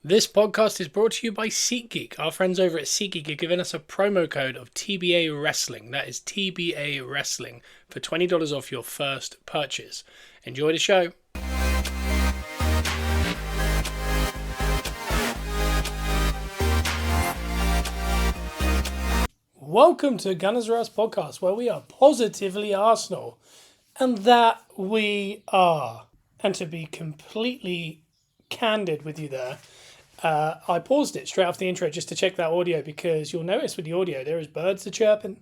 This podcast is brought to you by SeatGeek. Our friends over at SeatGeek are giving us a promo code of TBA Wrestling. That is TBA Wrestling for $20 off your first purchase. Enjoy the show. Welcome to Gunners R Us Podcast, where we are positively Arsenal. And that we are. And to be completely candid with you there, I paused it straight after the intro just to check that audio, because you'll notice with the audio there is birds are chirping.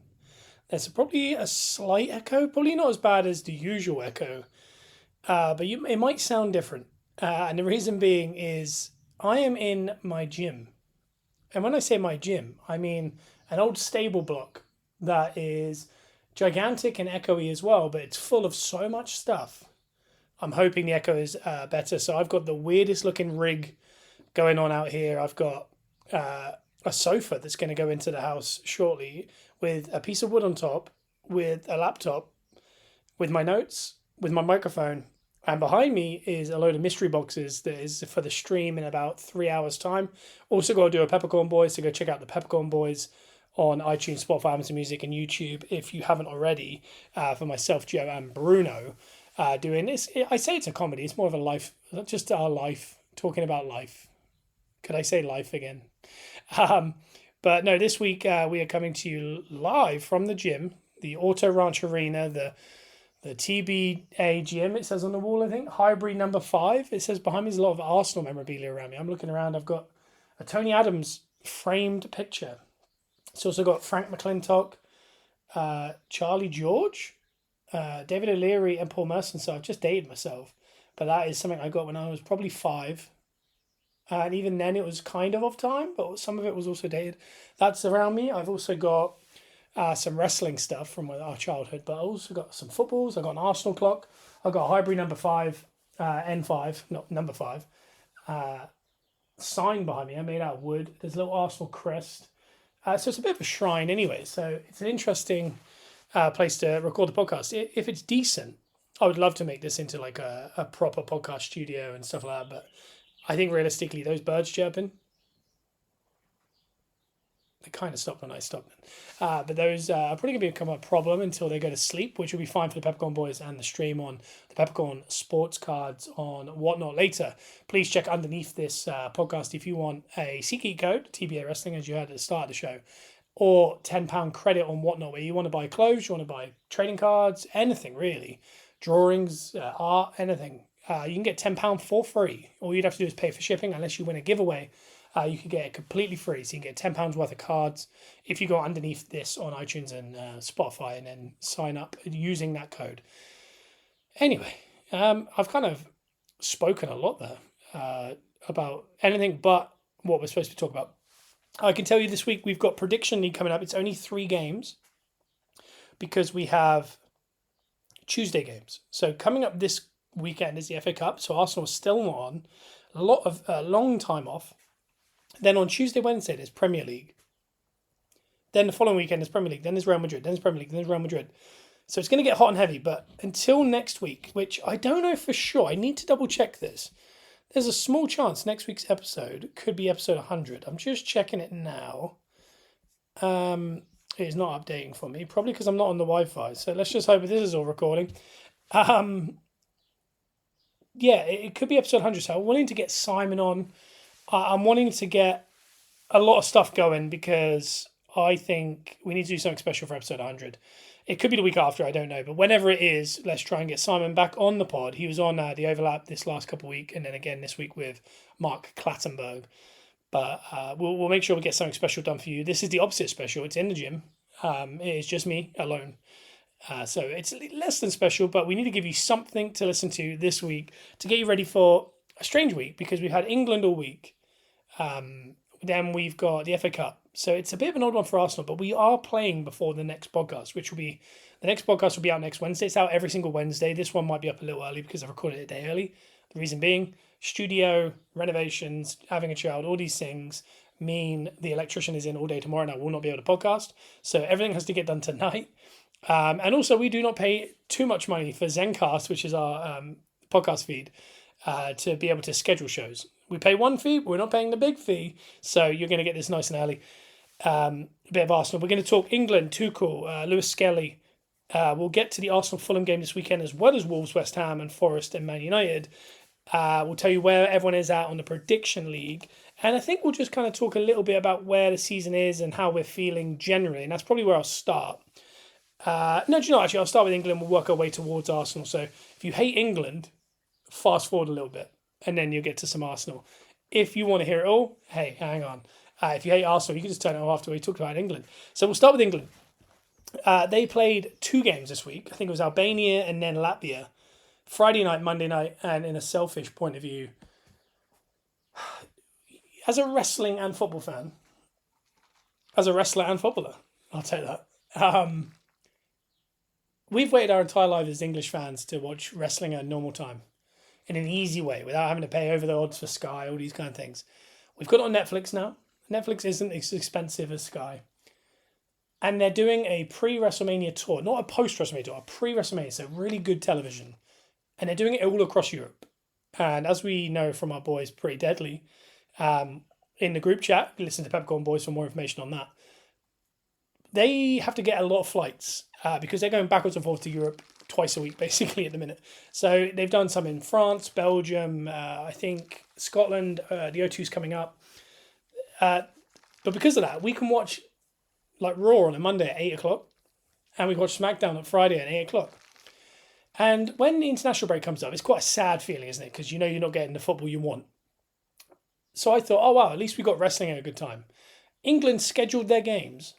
There's probably a slight echo, probably not as bad as the usual echo, but it might sound different. And the reason being is I am in my gym. And when I say my gym, I mean an old stable block that is gigantic and echoey as well, but it's full of so much stuff. I'm hoping the echo is better. So I've got the weirdest looking rig going on out here. I've got a sofa that's going to go into the house shortly with a piece of wood on top, with a laptop, with my notes, with my microphone. And behind me is a load of mystery boxes that is for the stream in about 3 hours' time. Also got to do a Peppercorn Boys, so go check out the Peppercorn Boys on iTunes, Spotify, Amazon Music, and YouTube if you haven't already, for myself, Joe, and Bruno doing this. I say it's a comedy. It's more of a life, just our life, talking about life. Could I say life again? But no, this week we are coming to you live from the gym, the Auto Ranch Arena, the TBA gym, it says on the wall, I think. Highbury number 5. It says behind me is a lot of Arsenal memorabilia around me. I'm looking around. I've got a Tony Adams framed picture. It's also got Frank McClintock, Charlie George, David O'Leary, and Paul Merson. So I've just dated myself. But that is something I got when I was probably 5. And even then it was kind of time, but some of it was also dated. That's around me. I've also got some wrestling stuff from our childhood, but I also got some footballs. I got an Arsenal clock. I got a Highbury number 5, N5, not number 5, sign behind me. I made out of wood. There's a little Arsenal crest. So it's a bit of a shrine anyway. So it's an interesting place to record the podcast. If it's decent, I would love to make this into like a proper podcast studio and stuff like that. But I think realistically, those birds chirping, they kind of stopped when I stopped them. But those are probably going to become a problem until they go to sleep, which will be fine for the Peppercorn Boys and the stream on the Peppercorn Sports Cards on Whatnot later. Please check underneath this podcast if you want a SeatGeek code, TBA Wrestling, as you heard at the start of the show, or £10 credit on Whatnot, where you want to buy clothes, you want to buy trading cards, anything really, drawings, art, anything. You can get £10 for free. All you'd have to do is pay for shipping, unless you win a giveaway. You can get it completely free. So you can get £10 worth of cards if you go underneath this on iTunes and Spotify and then sign up using that code. Anyway, I've kind of spoken a lot there about anything but what we're supposed to talk about. I can tell you this week we've got Prediction League coming up. It's only 3 games because we have Tuesday games. So coming up this weekend is the FA Cup. So Arsenal is still on. A lot of long time off. Then on Tuesday, Wednesday, there's Premier League. Then the following weekend is Premier League. Then there's Real Madrid. Then there's Premier League. Then there's Real Madrid. So it's going to get hot and heavy. But until next week, which I don't know for sure, I need to double check this. There's a small chance next week's episode could be episode 100. I'm just checking it now. It is not updating for me, probably because I'm not on the Wi-Fi. So let's just hope this is all recording. Yeah, it could be episode 100. So I'm wanting to get Simon on. I'm wanting to get a lot of stuff going because I think we need to do something special for episode 100. It could be the week after, I don't know. But whenever it is, let's try and get Simon back on the pod. He was on the Overlap this last couple of weeks, and then again this week with Mark Clattenburg. But we'll make sure we get something special done for you. This is the opposite special. It's in the gym. It is just me alone. So it's less than special, but we need to give you something to listen to this week to get you ready for a strange week, because we've had England all week. Then we've got the FA Cup. So it's a bit of an odd one for Arsenal, but we are playing before the next podcast, which will be, the next podcast will be out next Wednesday. It's out every single Wednesday. This one might be up a little early because I've recorded it a day early. The reason being, studio, renovations, having a child, all these things mean the electrician is in all day tomorrow and I will not be able to podcast. So everything has to get done tonight. And also we do not pay too much money for Zencast, which is our podcast feed, to be able to schedule shows. We pay one fee, but we're not paying the big fee. So you're going to get this nice and early. A bit of Arsenal. We're going to talk England, Tuchel, Lewis Skelly. We'll get to the Arsenal-Fulham game this weekend, as well as Wolves, West Ham, and Forest and Man United. We'll tell you where everyone is at on the prediction league. And I think we'll just kind of talk a little bit about where the season is and how we're feeling generally. And that's probably where I'll start. No, do you know, actually, I'll start with England. We'll work our way towards Arsenal. So if you hate England, fast forward a little bit, and then you'll get to some Arsenal. If you want to hear it all, hey, hang on. If you hate Arsenal, you can just turn it off after we talked about England. So we'll start with England. They played 2 games this week. I think it was Albania and then Latvia. Friday night, Monday night, and in a selfish point of view, as a wrestling and football fan, as a wrestler and footballer, I'll take that. We've waited our entire lives as English fans to watch wrestling at a normal time in an easy way without having to pay over the odds for Sky, all these kind of things. We've got it on Netflix now. Netflix isn't as expensive as Sky. And they're doing a pre-WrestleMania tour, not a post-WrestleMania tour, a pre-WrestleMania, so really good television. And they're doing it all across Europe. And as we know from our boys, Pretty Deadly, in the group chat, listen to Peppercorn Boys for more information on that. They have to get a lot of flights because they're going backwards and forth to Europe twice a week, basically, at the minute. So they've done some in France, Belgium, I think Scotland, the O2's coming up. But because of that, we can watch like Raw on a Monday at 8 o'clock, and we watch SmackDown on Friday at 8 o'clock. And when the international break comes up, it's quite a sad feeling, isn't it? Because you know you're not getting the football you want. So I thought, oh wow, at least we got wrestling at a good time. England scheduled their games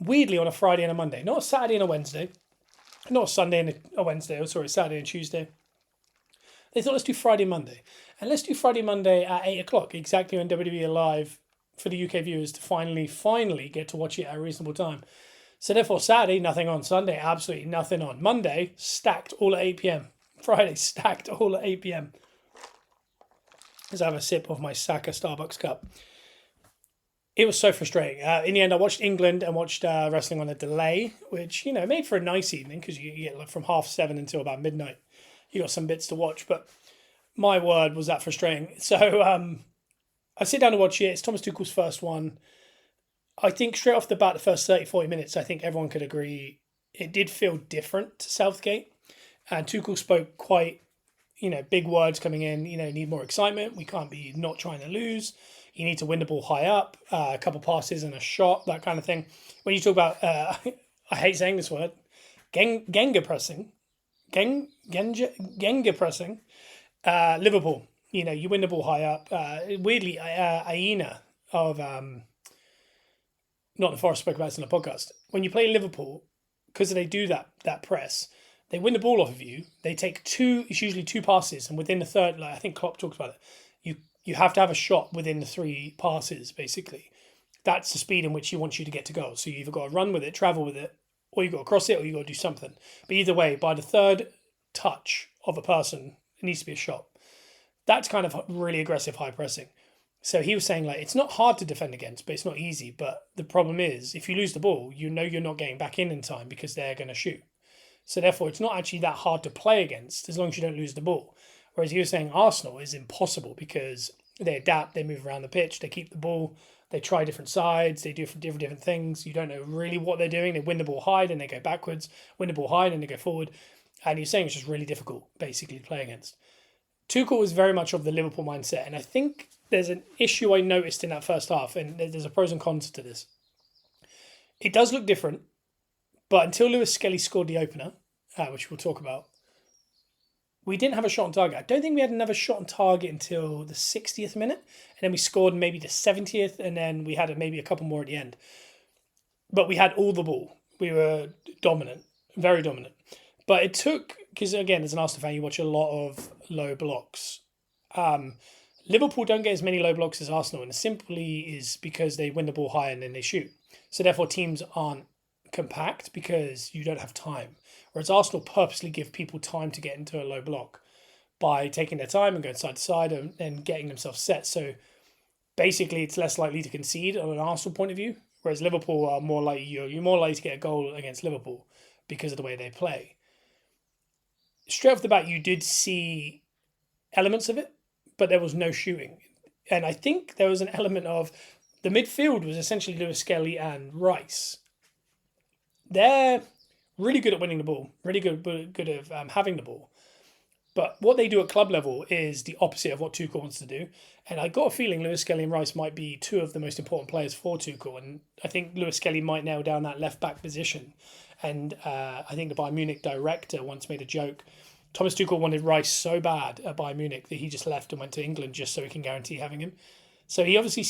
weirdly on a Friday and a Monday, not a Saturday and a Wednesday, not a Sunday and a Wednesday, oh sorry, Saturday and Tuesday. They thought, let's do Friday, Monday. And let's do Friday, Monday at 8 o'clock, exactly when WWE are live for the UK viewers to finally get to watch it at a reasonable time. So therefore, Saturday, nothing on. Sunday, absolutely nothing on. Monday, stacked all at 8 p.m. Friday, stacked all at 8 p.m. As I have a sip of my Saka Starbucks cup. It was so frustrating. In the end, I watched England and watched wrestling on a delay, which, you know, made for a nice evening because you get like from 7:30 until about midnight. You got some bits to watch, but my word, was that frustrating. So I sit down to watch it. It's Thomas Tuchel's first one. I think straight off the bat, the first 30, 40 minutes, I think everyone could agree it did feel different to Southgate. And Tuchel spoke quite, you know, big words coming in, you know, need more excitement. We can't be not trying to lose. You need to win the ball high up, a couple passes and a shot, that kind of thing. When you talk about, I hate saying this word, Genga pressing, Genga pressing, Liverpool, you know, you win the ball high up. Weirdly, Aina of, not the Forest spoke about this in the podcast. When you play Liverpool, because they do that press, they win the ball off of you. They take it's usually 2 passes, and within the third, like I think Klopp talks about it, you have to have a shot within the 3 passes, basically. That's the speed in which he wants you to get to goal. So you either got to run with it, travel with it, or you got to cross it, or you got to do something. But either way, by the third touch of a person, it needs to be a shot. That's kind of really aggressive high pressing. So he was saying, like, it's not hard to defend against, but it's not easy. But the problem is, if you lose the ball, you know you're not getting back in time because they're going to shoot. So therefore, it's not actually that hard to play against as long as you don't lose the ball. Whereas he was saying Arsenal is impossible because they adapt, they move around the pitch, they keep the ball, they try different sides, they do different things. You don't know really what they're doing. They win the ball high, then they go backwards, win the ball high, then they go forward. And he's saying it's just really difficult, basically, to play against. Tuchel was very much of the Liverpool mindset, and I think there's an issue I noticed in that first half, and there's a pros and cons to this. It does look different, but until Lewis Skelly scored the opener, which we'll talk about, we didn't have a shot on target. I don't think we had another shot on target until the 60th minute, and then we scored maybe the 70th, and then we had maybe a couple more at the end. But we had all the ball. We were dominant, very dominant. But it took, because again, as an Arsenal fan, you watch a lot of low blocks. Liverpool don't get as many low blocks as Arsenal, and it simply is because they win the ball high and then they shoot. So therefore, teams aren't compact because you don't have time. Whereas Arsenal purposely give people time to get into a low block by taking their time and going side to side and getting themselves set. So basically, it's less likely to concede on an Arsenal point of view. Whereas Liverpool are more likely, you're more likely to get a goal against Liverpool because of the way they play. Straight off the bat, you did see elements of it, but there was no shooting. And I think there was an element of the midfield was essentially Lewis Skelly and Rice. They're really good at winning the ball, really good at having the ball. But what they do at club level is the opposite of what Tuchel wants to do. And I got a feeling Lewis Skelly and Rice might be two of the most important players for Tuchel. And I think Lewis Skelly might nail down that left back position. And I think the Bayern Munich director once made a joke. Thomas Tuchel wanted Rice so bad at Bayern Munich that he just left and went to England just so he can guarantee having him. So he obviously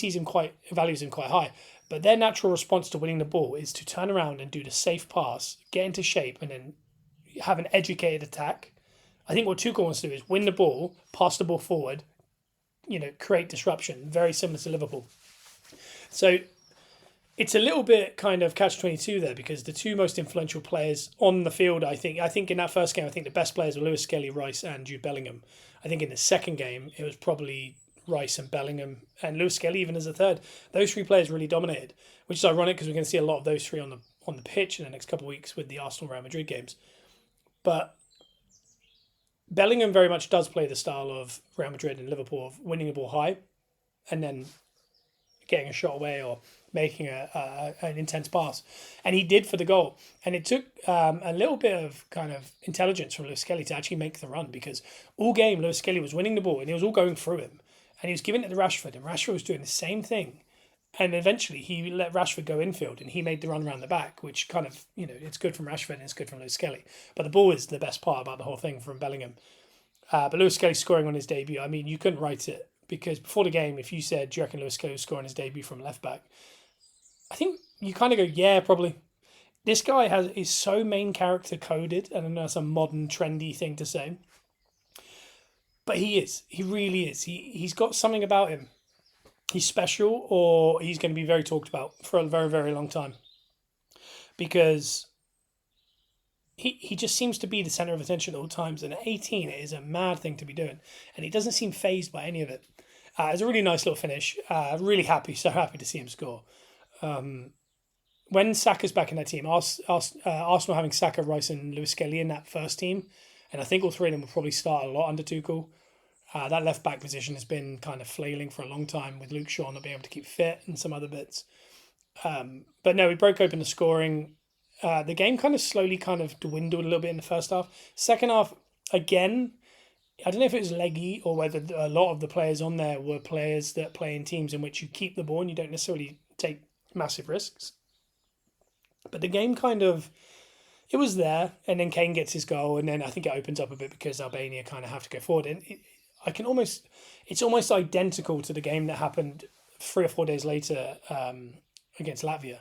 values him quite high. But their natural response to winning the ball is to turn around and do the safe pass, get into shape, and then have an educated attack. I think what Tuchel wants to do is win the ball, pass the ball forward, create disruption, very similar to Liverpool. So it's a little bit kind of catch-22 there because the two most influential players on the field, I think in that first game, I think the best players were Lewis Skelly, Rice and Jude Bellingham. I think in the second game, it was probably Rice and Bellingham and Lewis Skelly even as a third. Those three players really dominated, which is ironic because we're going to see a lot of those three on the pitch in the next couple of weeks with the Arsenal-Real Madrid games. But Bellingham very much does play the style of Real Madrid and Liverpool of winning the ball high and then getting a shot away or making an intense pass. And he did for the goal. And it took a little bit of kind of intelligence from Lewis Skelly to actually make the run because all game Lewis Skelly was winning the ball and it was all going through him. And he was giving it to Rashford and Rashford was doing the same thing. And eventually he let Rashford go infield and he made the run around the back, which kind of, it's good from Rashford and it's good from Lewis Skelly. But the ball is the best part about the whole thing from Bellingham. But Lewis Skelly scoring on his debut, I mean, you couldn't write it because before the game, if you said, do you reckon Lewis Skelly will score on his debut from left back? I think you kind of go, yeah, probably. This guy is so main character coded, and I know that's a modern trendy thing to say. But he is. He really is. He's got something about him. He's special or he's going to be very talked about for a very, very long time. Because he just seems to be the centre of attention at all times. And at 18, it is a mad thing to be doing. And he doesn't seem fazed by any of it. It's a really nice little finish. Really happy, so happy to see him score. When Saka's back in that team, Arsenal having Saka, Rice and Lewis Skelly in that first team, and I think all three of them will probably start a lot under Tuchel. That left back position has been kind of flailing for a long time with Luke Shaw not being able to keep fit and some other bits. But no, we broke open the scoring. The game kind of slowly kind of dwindled a little bit in the first half. Second half, again, I don't know if it was leggy or whether a lot of the players on there were players that play in teams in which you keep the ball and you don't necessarily take massive risks. But the game it was there, and then Kane gets his goal, and then I think it opens up a bit because Albania kind of have to go forward. And it's almost identical to the game that happened 3 or 4 days later against Latvia.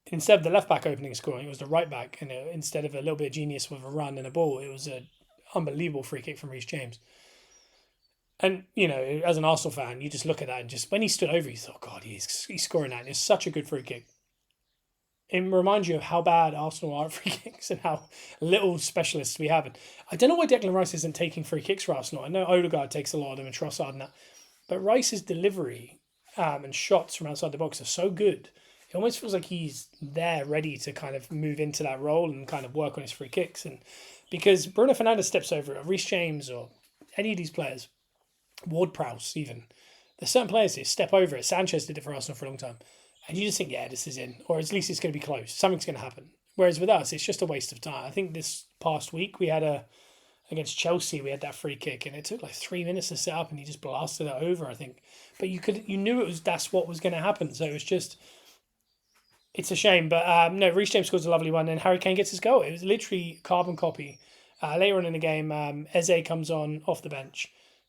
Instead of the left back opening scoring, it was the right back, and instead of a little bit of genius with a run and a ball, it was an unbelievable free kick from Reece James. And, as an Arsenal fan, you just look at that and just, when he stood over, you thought, God, he's scoring that. And it's such a good free kick. It reminds you of how bad Arsenal are at free kicks and how little specialists we have. And I don't know why Declan Rice isn't taking free kicks for Arsenal. I know Odegaard takes a lot of them and Trossard and that. But Rice's delivery and shots from outside the box are so good. It almost feels like he's there ready to kind of move into that role and kind of work on his free kicks. And because Bruno Fernandes steps over it, or Reece James or any of these players, Ward-Prowse even, there's certain players that step over it. Sanchez did it for Arsenal for a long time. And you just think, yeah, this is in. Or at least it's going to be close. Something's going to happen. Whereas with us, it's just a waste of time. I think this past week we had against Chelsea, we had that free kick and it took like 3 minutes to set up and he just blasted it over, I think. But you knew that's what was going to happen. So it was just, it's a shame. But no, Reece James scores a lovely one and Harry Kane gets his goal. It was literally carbon copy. Later on in the game, Eze comes on off the bench,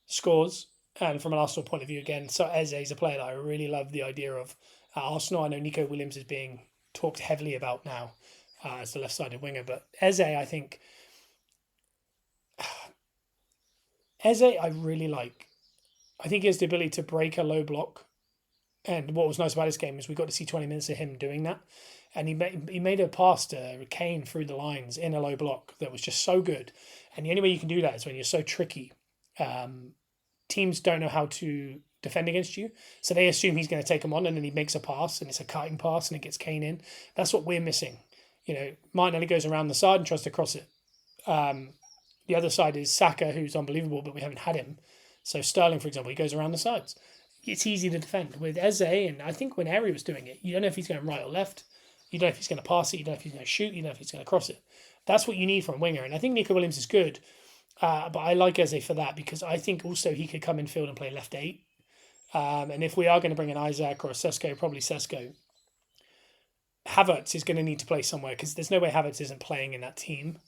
scores. And from an Arsenal point of view, again, so Eze is a player that I really love the idea of. Arsenal, I know Nico Williams is being talked heavily about now as the left-sided winger, but Eze, I think, I really like. I think he has the ability to break a low block, and what was nice about this game is we got to see 20 minutes of him doing that, and he made a pass to Kane through the lines in a low block that was just so good, and the only way you can do that is when you're so tricky. Teams don't know how to defend against you, so they assume he's going to take them on, and then he makes a pass, and it's a cutting pass, and it gets Kane in. That's what we're missing. Martinelli goes around the side and tries to cross it. The other side is Saka, who's unbelievable, but we haven't had him. So Sterling, for example, he goes around the sides. It's easy to defend. With Eze, and I think when Eri was doing it, you don't know if he's going right or left. You don't know if he's going to pass it. You don't know if he's going to shoot. You don't know if he's going to cross it. That's what you need from a winger. And I think Nico Williams is good. But I like Eze for that because I think also he could come in field and play left 8. And if we are going to bring an Isaac or a Sesko, probably Sesko, Havertz is going to need to play somewhere because there's no way Havertz isn't playing in that team.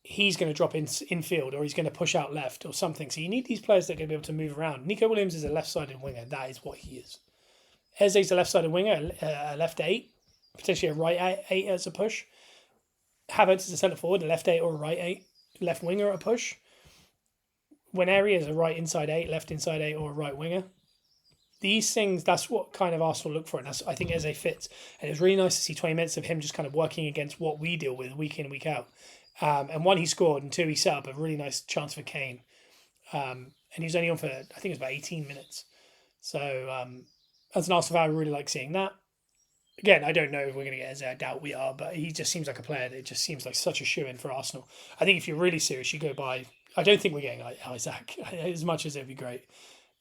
He's going to drop in field or he's going to push out left or something. So you need these players that are going to be able to move around. Nico Williams is a left-sided winger. That is what he is. Eze's a left-sided winger, a left 8, potentially a right 8 as a push. Havertz is a centre forward, a left 8 or a right 8, left winger at a push. When Eri is a right inside 8, left inside 8 or a right winger. These things, that's what kind of Arsenal look for. And that's, I think Eze fits. And it was really nice to see 20 minutes of him just kind of working against what we deal with week in, week out. And one, he scored, and two, he set up a really nice chance for Kane. And he was only on for, I think it was about 18 minutes. So as an Arsenal fan, I really like seeing that. Again, I don't know if we're going to get Eze. I doubt we are, but he just seems like a player that just seems like such a shoe-in for Arsenal. I think if you're really serious, you go by... I don't think we're getting Isaac as much as it would be great.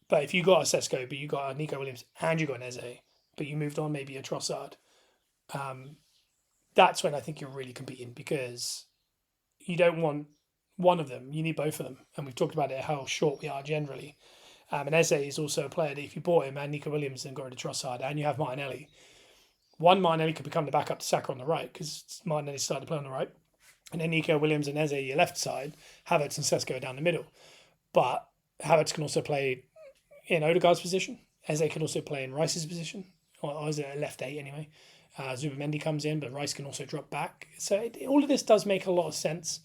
But if you got a Sesko, but you got a Nico Williams, and you got an Eze, but you moved on maybe a Trossard, that's when I think you're really competing because you don't want one of them. You need both of them. And we've talked about it, how short we are generally. And Eze is also a player that if you bought him and Nico Williams and got rid of Trossard and you have Martinelli, Martinelli could become the backup to Saka on the right because Martinelli started to play on the right. And then Nico Williams and Eze, your left side, Havertz and Sesko are down the middle. But Havertz can also play in Odegaard's position. Eze can also play in Rice's position, or is it a left 8 anyway? Zubamendi comes in, but Rice can also drop back. So all of this does make a lot of sense.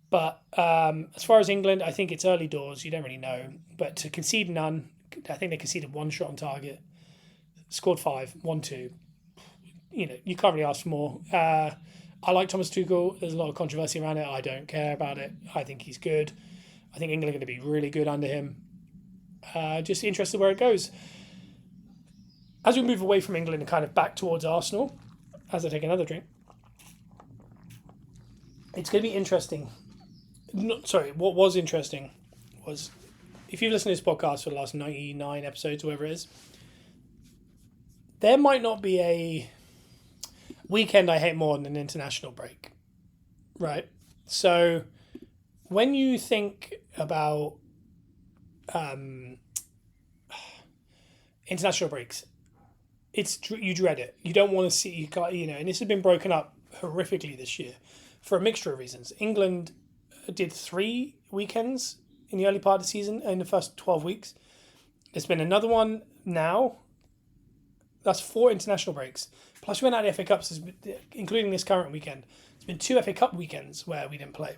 But as far as England, I think it's early doors. You don't really know. But to concede none, I think they conceded 1 shot on target, scored 5, 1-2. You know, you can't really ask for more. I like Thomas Tuchel. There's a lot of controversy around it. I don't care about it. I think he's good. I think England are going to be really good under him. Just interested where it goes. As we move away from England and kind of back towards Arsenal, as I take another drink, it's going to be interesting. What was interesting was, if you've listened to this podcast for the last 99 episodes, whatever it is, there might not be a weekend I hate more than an international break, right? So when you think about international breaks, you dread it. You don't want to see, and this has been broken up horrifically this year for a mixture of reasons. England did 3 weekends in the early part of the season in the first 12 weeks. There's been another one now. That's 4 international breaks. Plus we went out of the FA Cups, including this current weekend. There's been 2 FA Cup weekends where we didn't play.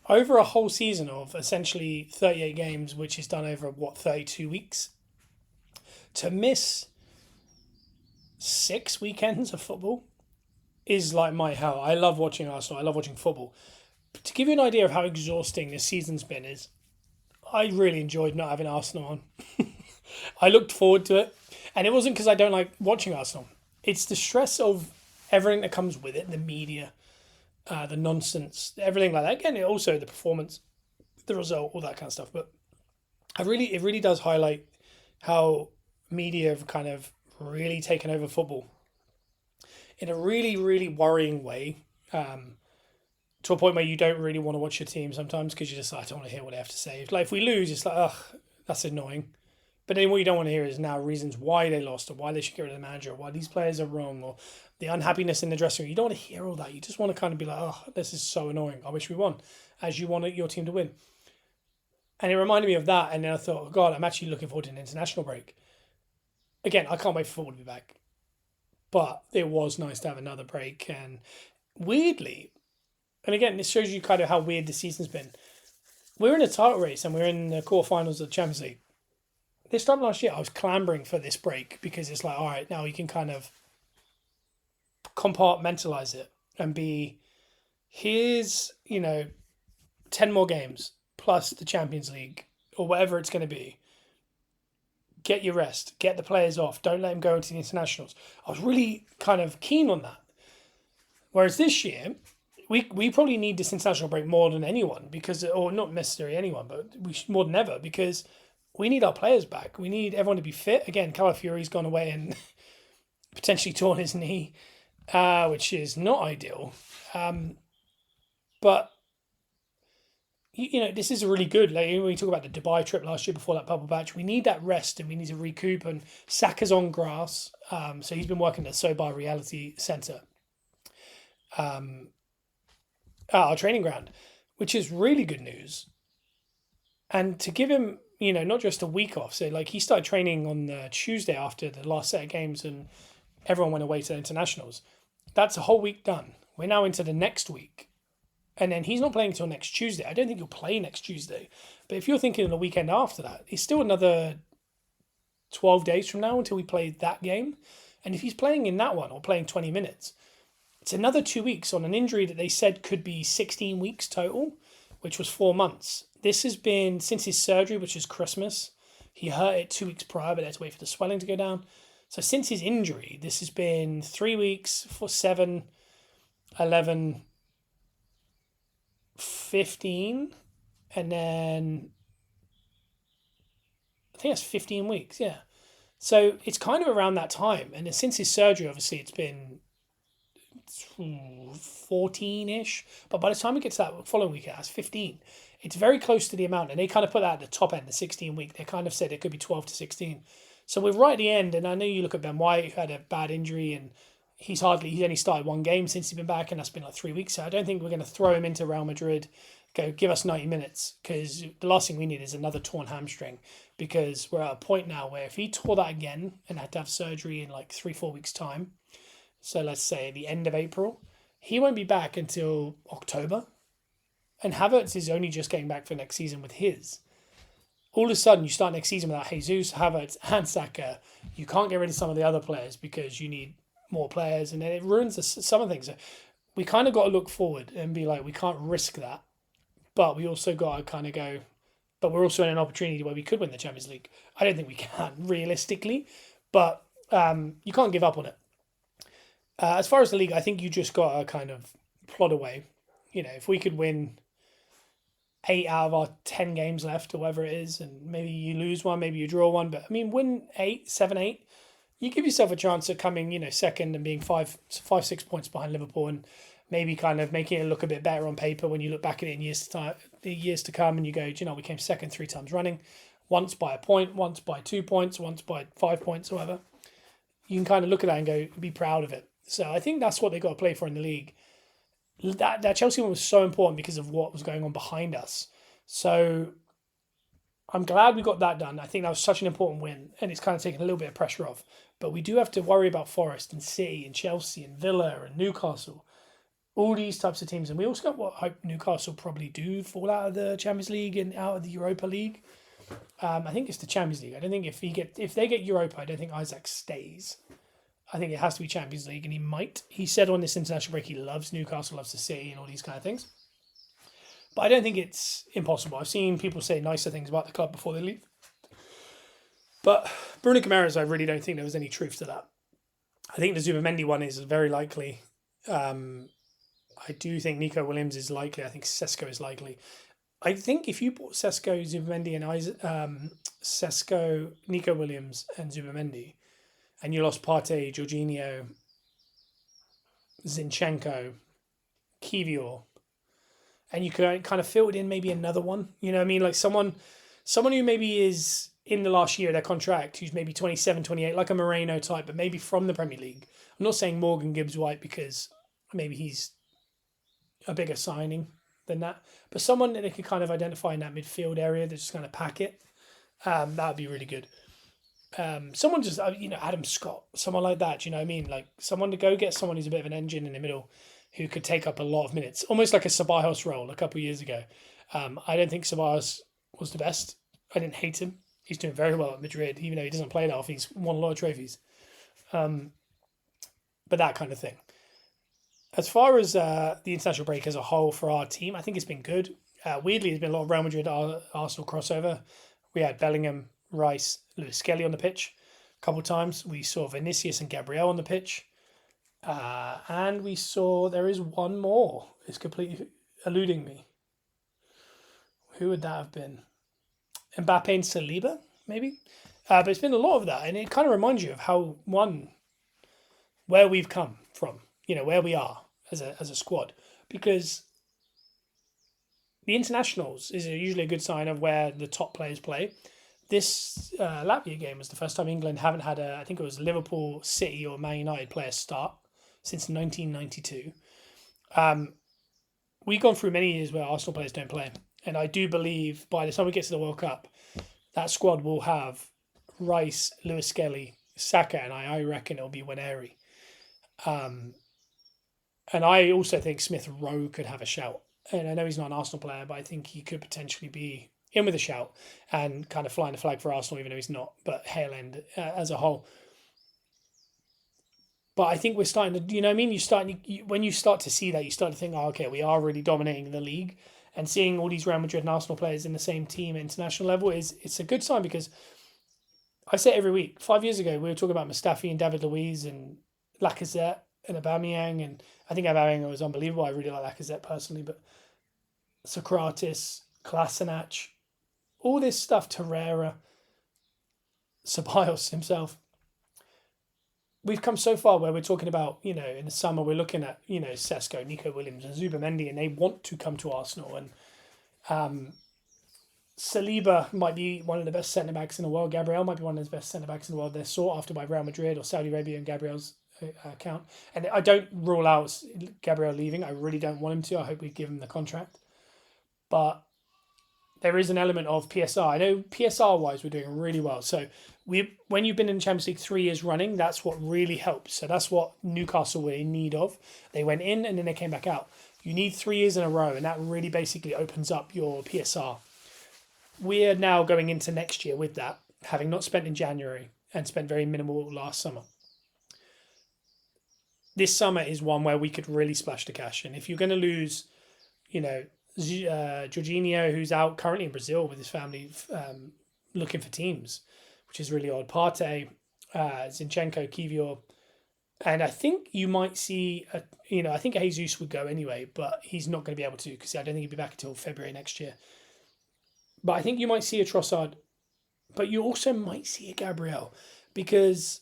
Over a whole season of essentially 38 games, which is done over, 32 weeks, to miss 6 weekends of football is like my hell. I love watching Arsenal. I love watching football. But to give you an idea of how exhausting this season's been is, I really enjoyed not having Arsenal on. I looked forward to it. And it wasn't because I don't like watching Arsenal. It's the stress of everything that comes with it, the media, the nonsense, everything like that. Again, also the performance, the result, all that kind of stuff. But it really does highlight how media have kind of really taken over football in a really, really worrying way, to a point where you don't really want to watch your team sometimes because you're just like, I don't want to hear what they have to say. Like if we lose, it's like, ugh, that's annoying. But then what you don't want to hear is now reasons why they lost or why they should get rid of the manager or why these players are wrong or the unhappiness in the dressing room. You don't want to hear all that. You just want to kind of be like, oh, this is so annoying. I wish we won, as you want your team to win. And it reminded me of that. And then I thought, oh God, I'm actually looking forward to an international break. Again, I can't wait for football to be back. But it was nice to have another break. And weirdly, and again, this shows you kind of how weird the season's been. We're in a title race and we're in the quarterfinals of the Champions League. This time last year, I was clambering for this break because it's like, all right, now you can kind of compartmentalize it and be, here's, 10 more games plus the Champions League or whatever it's going to be. Get your rest. Get the players off. Don't let them go into the internationals. I was really kind of keen on that. Whereas this year, we probably need this international break more than anyone because, or not necessarily anyone, but more than ever because we need our players back. We need everyone to be fit. Again, Calafiori's gone away and potentially torn his knee, which is not ideal. But this is really good. Like when we talk about the Dubai trip last year before that bubble batch, we need that rest and we need to recoup. And Saka's on grass, so he's been working at Sobar Reality Centre, our training ground, which is really good news. And to give him, not just a week off. So like he started training on the Tuesday after the last set of games, and everyone went away to the internationals. That's a whole week done. We're now into the next week. And then he's not playing until next Tuesday. I don't think he'll play next Tuesday. But if you're thinking of the weekend after that, it's still another 12 days from now until we play that game. And if he's playing in that one or playing 20 minutes, it's another 2 weeks on an injury that they said could be 16 weeks total, which was 4 months. This has been since his surgery, which is Christmas. He hurt it 2 weeks prior, but they had to wait for the swelling to go down. So since his injury, this has been 3 weeks for 7, 11, 15, and then I think that's 15 weeks, yeah. So it's kind of around that time. And since his surgery, obviously, it's been 14-ish. But by the time we get to that following week, that's 15. It's very close to the amount. And they kind of put that at the top end, the 16 week. They kind of said it could be 12 to 16. So we're right at the end. And I know you look at Ben White, who had a bad injury, and he's only started one game since he's been back, and that's been like 3 weeks. So I don't think we're going to throw him into Real Madrid, go give us 90 minutes, because the last thing we need is another torn hamstring, because we're at a point now where if he tore that again and had to have surgery in like 3-4 weeks time, so let's say the end of April, he won't be back until October. And Havertz is only just getting back for next season with his. All of a sudden, you start next season without Jesus, Havertz, and Saka. You can't get rid of some of the other players because you need more players, and then it ruins some of the things. We kind of got to look forward and be like, we can't risk that, but we also got to kind of go, but we're also in an opportunity where we could win the Champions League. I don't think we can realistically, but you can't give up on it. As far as the league, I think you just got to kind of plod away. If we could win 8 out of our 10 games left or whatever it is, and maybe you lose one, maybe you draw one, but I mean, win 7, 8, you give yourself a chance of coming, second and being 5, 6 points behind Liverpool, and maybe kind of making it look a bit better on paper when you look back at it in years to come, and you go, we came second 3 times running, once by a point, once by 2 points, once by 5 points, or whatever. You can kind of look at that and go, be proud of it. So I think that's what they got to play for in the league. That Chelsea one was so important because of what was going on behind us. So I'm glad we got that done. I think that was such an important win, and it's kind of taken a little bit of pressure off. But we do have to worry about Forest and City and Chelsea and Villa and Newcastle, all these types of teams. And we also got what I hope Newcastle probably do fall out of the Champions League and out of the Europa League. I think it's the Champions League. I don't think if they get Europa, I don't think Isaac stays. I think it has to be Champions League, and he might. He said on this international break he loves Newcastle, loves the city, and all these kind of things. But I don't think it's impossible. I've seen people say nicer things about the club before they leave. But Bruno Guimaraes, I really don't think there was any truth to that. I think the Zubamendi one is very likely. I do think Nico Williams is likely. I think Sesko is likely. I think if you bought Sesko, Zubamendi, and Sesko, Nico Williams, and Zubamendi, and you lost Partey, Jorginho, Zinchenko, Kivior, and you could kind of filled in maybe another one. You know what I mean? Like someone who maybe is in the last year of their contract, who's maybe 27, 28, like a Moreno type, but maybe from the Premier League. I'm not saying Morgan Gibbs-White because maybe he's a bigger signing than that, but someone that they could kind of identify in that midfield area that's just going to pack it. That would be really good. Someone just, Adam Scott, someone like that, you know what I mean? Like someone to go get someone who's a bit of an engine in the middle who could take up a lot of minutes, almost like a Ceballos role a couple of years ago. I don't think Ceballos was the best. I didn't hate him. He's doing very well at Madrid, even though he doesn't play that often. He's won a lot of trophies. But that kind of thing. As far as the international break as a whole for our team, I think it's been good. Weirdly, there's been a lot of Real Madrid Arsenal crossover. We had Bellingham, Rice, Lewis Skelly on the pitch a couple of times. We saw Vinicius and Gabriel on the pitch. And we saw there is one more. It's completely eluding me. Who would that have been? Mbappe and Saliba, maybe? But it's been a lot of that. And it kind of reminds you of how, where we've come from, where we are as a squad. Because the internationals is usually a good sign of where the top players play. This Latvia game was the first time England haven't had I think it was Liverpool, City, or Man United player start since 1992. We've gone through many years where Arsenal players don't play. And I do believe by the time we get to the World Cup, that squad will have Rice, Lewis Skelly, Saka, and I reckon it'll be Waneri. And I also think Smith Rowe could have a shout. And I know he's not an Arsenal player, but I think he could potentially be in with a shout and kind of flying the flag for Arsenal, even though he's not, but Hale End as a whole. But I think we're starting to, what I mean? When you start to see that, you start to think, oh, okay, we are really dominating the league. And seeing all these Real Madrid and Arsenal players in the same team at international level it's a good sign, because I say it every week. 5 years ago, we were talking about Mustafi and David Luiz and Lacazette and Aubameyang, and I think Aubameyang was unbelievable. I really like Lacazette personally, but Socrates, Kolasinac, all this stuff, Torreira, Ceballos himself. We've come so far where we're talking about, in the summer, we're looking at, Sesko, Nico Williams, and Zubamendi, and they want to come to Arsenal. And Saliba might be one of the best centre-backs in the world. Gabriel might be one of the best centre-backs in the world. They're sought after by Real Madrid or Saudi Arabia in Gabriel's account. And I don't rule out Gabriel leaving. I really don't want him to. I hope we give him the contract. But there is an element of PSR. I know PSR-wise we're doing really well. So when you've been in the Champions League 3 years running, that's what really helps. So that's what Newcastle were in need of. They went in and then they came back out. You need 3 years in a row, and that really basically opens up your PSR. We're now going into next year with that, having not spent in January and spent very minimal last summer. This summer is one where we could really splash the cash. And if you're going to lose, Jorginho, who's out currently in Brazil with his family looking for teams, which is really odd. Partey, Zinchenko, Kivior. And I think you might see, I think Jesus would go anyway, but he's not going to be able to, because I don't think he'll be back until February next year. But I think you might see a Trossard, but you also might see a Gabriel, because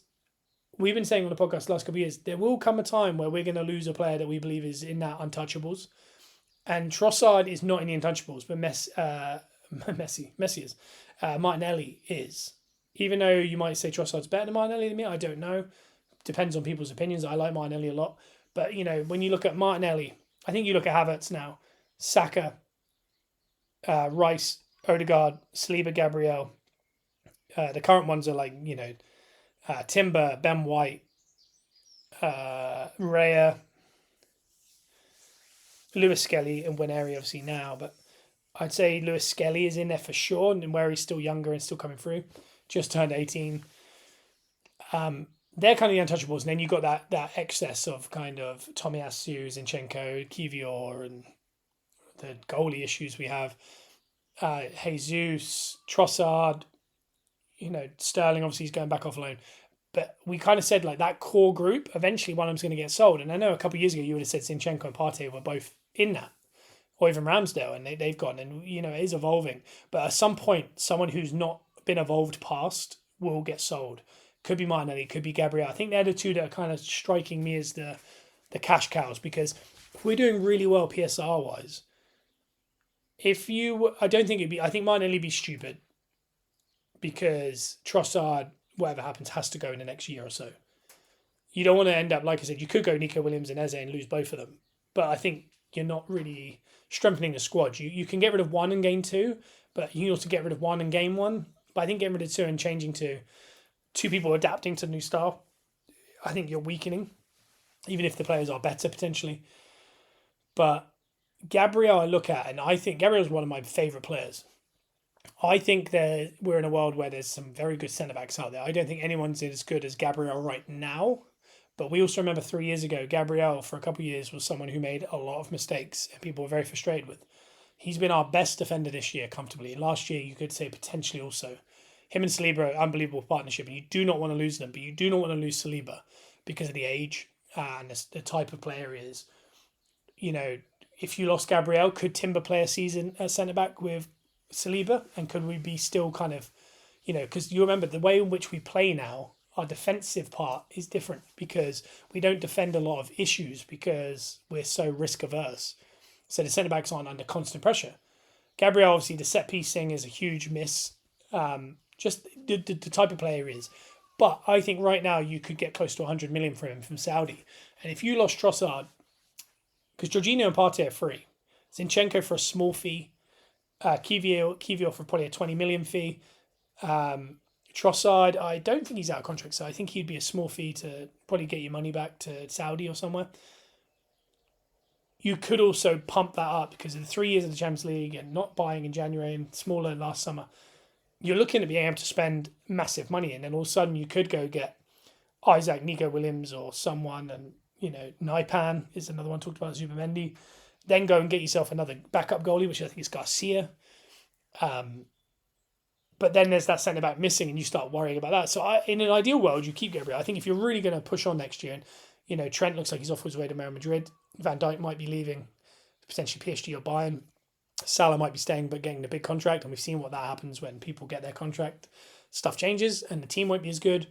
we've been saying on the podcast the last couple of years, there will come a time where we're going to lose a player that we believe is in that untouchables. And Trossard is not in the untouchables, but Messi is. Martinelli is. Even though you might say Trossard's better than Martinelli than me, I don't know. Depends on people's opinions. I like Martinelli a lot. But, when you look at Martinelli, I think you look at Havertz now, Saka, Rice, Odegaard, Saliba, Gabriel. The current ones are like, Timber, Ben White, Raya, Lewis Skelly, and Waneri obviously now. But I'd say Lewis Skelly is in there for sure, and where he's still younger and still coming through. Just turned 18. They're kind of the untouchables. And then you got that excess of kind of Tomiyasu, Zinchenko, Kivior, and the goalie issues we have. Jesus, Trossard, Sterling obviously is going back off loan. But we kind of said like that core group, eventually one of them's going to get sold. And I know a couple of years ago you would have said Zinchenko and Partey were both in that, or even Ramsdale, and they've gone. And, it is evolving. But at some point, someone who's not been evolved past will get sold. Could be Martinelli, could be Gabriel. I think they're the two that are kind of striking me as the cash cows, because we're doing really well PSR-wise. I think Martinelli would be stupid, because Trossard, whatever happens, has to go in the next year or so. You don't want to end up, like I said, you could go Nico Williams and Eze and lose both of them. But I think you're not really strengthening the squad. You can get rid of one and gain two, but you can also get rid of one and gain one. But I think getting rid of two and changing to two people adapting to the new style, I think you're weakening, even if the players are better potentially. But Gabriel I look at, and I think Gabriel's one of my favourite players. I think that we're in a world where there's some very good centre-backs out there. I don't think anyone's as good as Gabriel right now. But we also remember 3 years ago, Gabriel for a couple of years was someone who made a lot of mistakes and people were very frustrated with. He's been our best defender this year comfortably. Last year, you could say potentially also. Him and Saliba are an unbelievable partnership, and you do not want to lose them, but you do not want to lose Saliba because of the age. and the type of player he is. If you lost Gabriel, could Timber play a season at centre back with Saliba, and could we be still kind of, because you remember the way in which we play now, our defensive part is different because we don't defend a lot of issues because we're so risk averse. So the centre backs aren't under constant pressure. Gabriel, obviously, the set piece thing is a huge miss. Just the type of player he is. But I think right now you could get close to 100 million for him from Saudi. And if you lost Trossard, because Jorginho and Partey are free, Zinchenko for a small fee, Kivior for probably a 20 million fee. Trossard, I don't think he's out of contract, so I think he'd be a small fee to probably get your money back to Saudi or somewhere. You could also pump that up because of the 3 years of the Champions League and not buying in January and smaller last summer. You're looking to be able to spend massive money, and then all of a sudden you could go get Isaac, Nico Williams or someone, and Naipan is another one talked about, Zubimendi. Then go and get yourself another backup goalie, which I think is Garcia. But then there's that centre back missing, and you start worrying about that. So in an ideal world, you keep Gabriel. I think if you're really going to push on next year, and Trent looks like he's off his way to Real Madrid, Van Dijk might be leaving, potentially PSG or Bayern. Salah might be staying but getting the big contract, and we've seen what that happens when people get their contract. Stuff changes, and the team won't be as good.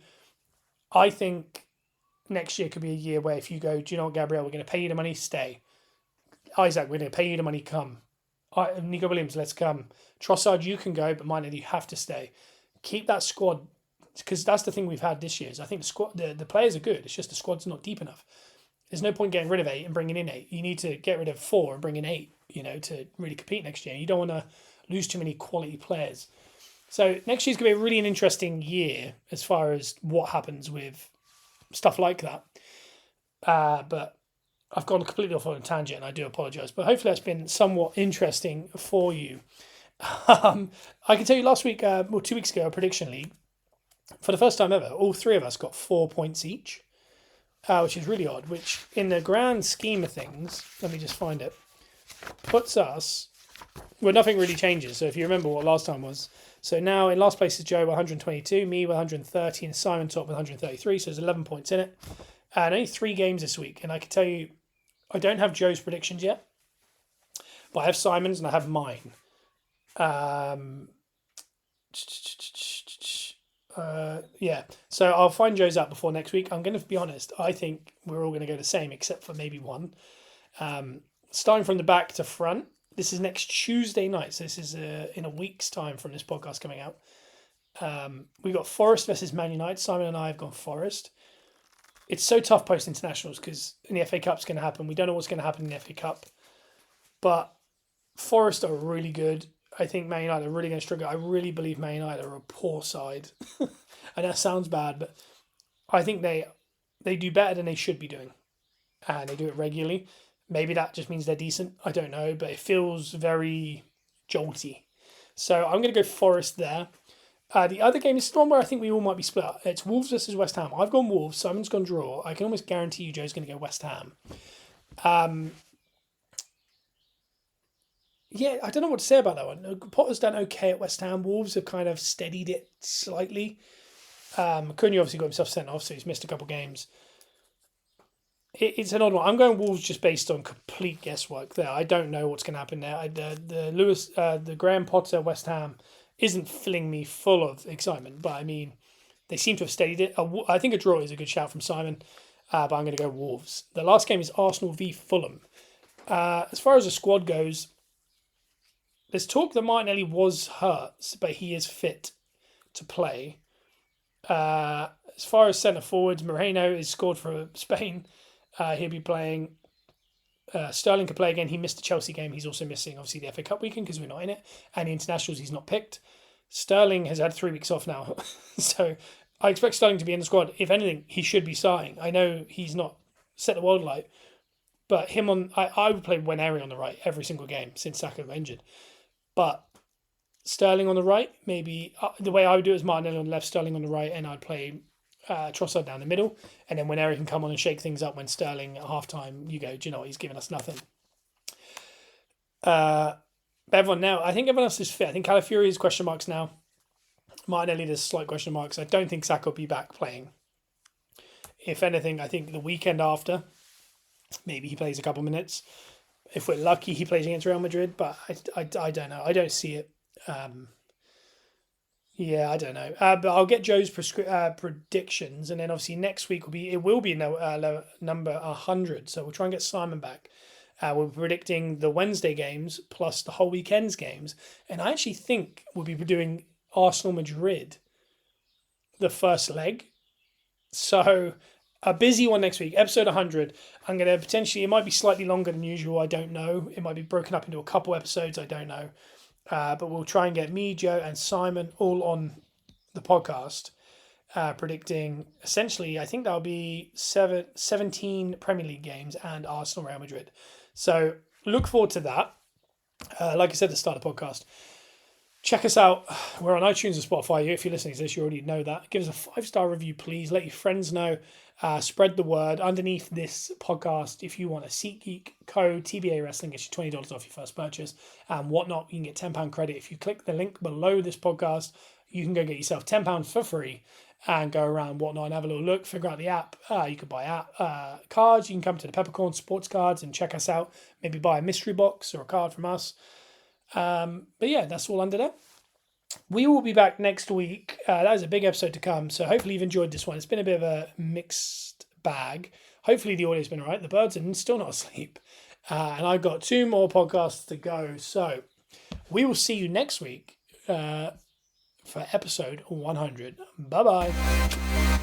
I think next year could be a year where if you go, do you know what, Gabriel, we're going to pay you the money, stay. Isaac, we're going to pay you the money, come. Nico Williams, let's come. Trossard, you can go, but Minor, you have to stay. Keep that squad, because that's the thing we've had this year. Is I think the squad, the players are good. It's just the squad's not deep enough. There's no point getting rid of 8 and bringing in 8. You need to get rid of 4 and bring in 8, to really compete next year. You don't want to lose too many quality players. So next year's going to be really an interesting year as far as what happens with stuff like that. But I've gone completely off on a tangent, and I do apologise. But hopefully that's been somewhat interesting for you. I can tell you last week, 2 weeks ago, a prediction league, for the first time ever, all 3 of us got 4 points each, which is really odd, which in the grand scheme of things, let me just find it, puts us, well, nothing really changes. So if you remember what last time was, so now in last place is Joe with 122, me with 130, and Simon top with 133, so there's 11 points in it. And only 3 games this week, and I can tell you, I don't have Joe's predictions yet, but I have Simon's and I have mine. Yeah, so I'll find Joe's out before next week. I'm going to be honest, I think we're all going to go the same, except for maybe one. Starting from the back to front, this is next Tuesday night, so this is in a week's time from this podcast coming out. We got Forest versus Man United. Simon and I have gone Forest. It's so tough post-internationals because in the FA Cup's going to happen. We don't know what's going to happen in the FA Cup. But Forest are really good. I think Man United are really going to struggle. I really believe Man United are a poor side. And that sounds bad, but I think they do better than they should be doing. And they do it regularly. Maybe that just means they're decent. I don't know, but it feels very jolty. So I'm going to go Forest there. The other game is the one where I think we all might be split up. It's Wolves versus West Ham. I've gone Wolves. Simon's gone draw. I can almost guarantee you Joe's going to go West Ham. Yeah, I don't know what to say about that one. Potter's done okay at West Ham. Wolves have kind of steadied it slightly. Cunha obviously got himself sent off, so he's missed a couple games. It's an odd one. I'm going Wolves just based on complete guesswork there. I don't know what's going to happen there. The Graham Potter West Ham isn't filling me full of excitement, but I mean, they seem to have steadied it. I think a draw is a good shout from Simon, but I'm going to go Wolves. The last game is Arsenal v Fulham. As far as the squad goes, there's talk that Martinelli was hurt, but he is fit to play. As far as centre forwards, Moreno is scored for Spain. He'll be playing. Sterling could play again. He missed the Chelsea game. He's also missing, obviously, the FA Cup weekend because we're not in it. And the internationals, he's not picked. Sterling has had 3 weeks off now. So I expect Sterling to be in the squad. If anything, he should be starting. I know he's not set the world alight, but him on... I would play Waneri on the right every single game since Saka got injured. But Sterling on the right, maybe... the way I would do it is Martinelli on the left, Sterling on the right, and I'd play... Trossard down the middle, and then when Eric can come on and shake things up when Sterling at halftime, you go, do you know what, he's giving us nothing. But everyone now, I think everyone else is fit. I think Calafiori is question marks now. Martinelli, there's slight question marks. I don't think Saka will be back playing If anything, I think the weekend after, maybe he plays a couple minutes. If we're lucky, he plays against Real Madrid, but I don't know. I don't see it. Um, yeah, I don't know. But I'll get Joe's predictions, and then obviously next week will be no, number 100. So we'll try and get Simon back. We're predicting the Wednesday games plus the whole weekend's games, and I actually think we'll be doing Arsenal Madrid, the first leg. So a busy one next week, episode 100. I'm going to potentially, it might be slightly longer than usual. I don't know. It might be broken up into a couple episodes. I don't know. But we'll try and get me, Joe, and Simon all on the podcast, predicting essentially, I think that'll be 17 Premier League games and Arsenal Real Madrid. So look forward to that. Like I said at the start of the podcast, check us out. We're on iTunes and Spotify. If you're listening to this, you already know that. Give us a 5-star review, please. Let your friends know. Spread the word. Underneath this podcast, if you want a SeatGeek code, TBA Wrestling gets you $20 off your first purchase and whatnot. You can get £10 credit. If you click the link below this podcast, you can go get yourself £10 for free and go around whatnot and have a little look, figure out the app. You could buy cards. You can come to the Peppercorn Sports Cards and check us out. Maybe buy a mystery box or a card from us. But yeah, that's all under there. We will be back next week. That is a big episode to come. So hopefully you've enjoyed this one. It's been a bit of a mixed bag. Hopefully the audio's been all right. The birds are still not asleep. And I've got 2 more podcasts to go. So we will see you next week for episode 100. Bye-bye.